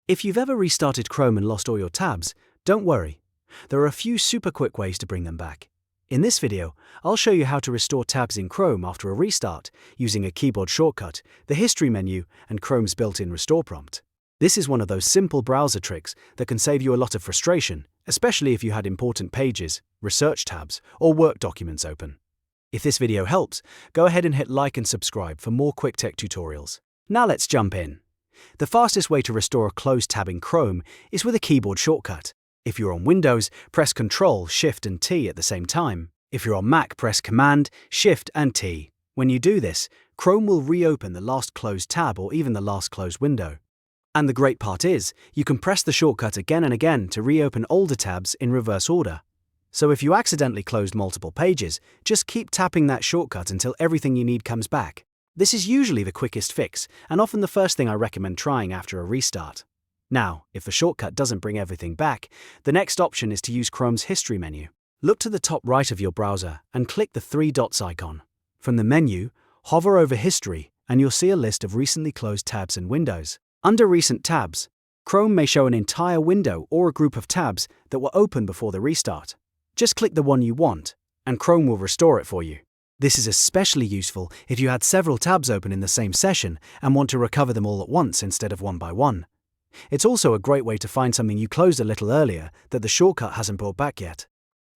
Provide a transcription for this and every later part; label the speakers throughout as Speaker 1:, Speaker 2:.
Speaker 1: If you've ever restarted Chrome and lost all your tabs, don't worry. There are a few super quick ways to bring them back. In this video, I'll show you how to restore tabs in Chrome after a restart using a keyboard shortcut, the history menu, and Chrome's built-in restore prompt. This is one of those simple browser tricks that can save you a lot of frustration, especially if you had important pages, research tabs, or work documents open. If this video helps, go ahead and hit like and subscribe for more quick tech tutorials. Now let's jump in. The fastest way to restore a closed tab in Chrome is with a keyboard shortcut. If you're on Windows, press Ctrl, Shift and T at the same time. If you're on Mac, press Command, Shift and T. When you do this, Chrome will reopen the last closed tab or even the last closed window. And the great part is, you can press the shortcut again and again to reopen older tabs in reverse order. So if you accidentally closed multiple pages, just keep tapping that shortcut until everything you need comes back. This is usually the quickest fix, and often the first thing I recommend trying after a restart. Now, if the shortcut doesn't bring everything back, the next option is to use Chrome's history menu. Look to the top right of your browser and click the three dots icon. From the menu, hover over History, and you'll see a list of recently closed tabs and windows. Under Recent Tabs, Chrome may show an entire window or a group of tabs that were open before the restart. Just click the one you want, and Chrome will restore it for you. This is especially useful if you had several tabs open in the same session and want to recover them all at once instead of one by one. It's also a great way to find something you closed a little earlier that the shortcut hasn't brought back yet.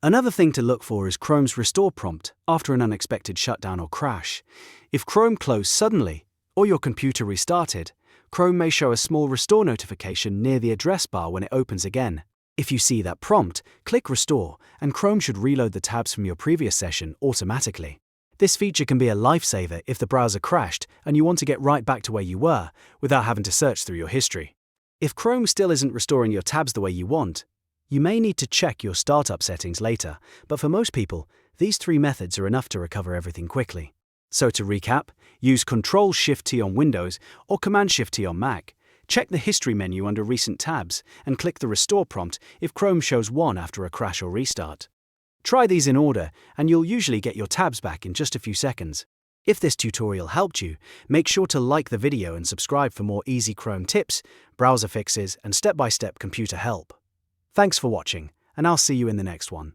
Speaker 1: Another thing to look for is Chrome's restore prompt after an unexpected shutdown or crash. If Chrome closed suddenly, or your computer restarted, Chrome may show a small restore notification near the address bar when it opens again. If you see that prompt, click Restore, and Chrome should reload the tabs from your previous session automatically. This feature can be a lifesaver if the browser crashed and you want to get right back to where you were without having to search through your history. If Chrome still isn't restoring your tabs the way you want, you may need to check your startup settings later, but for most people, these three methods are enough to recover everything quickly. So to recap, use Ctrl-Shift-T on Windows or Command-Shift-T on Mac. Check the history menu under Recent Tabs and click the restore prompt if Chrome shows one after a crash or restart. Try these in order and you'll usually get your tabs back in just a few seconds. If this tutorial helped you, make sure to like the video and subscribe for more easy Chrome tips, browser fixes, and step-by-step computer help. Thanks for watching, and I'll see you in the next one.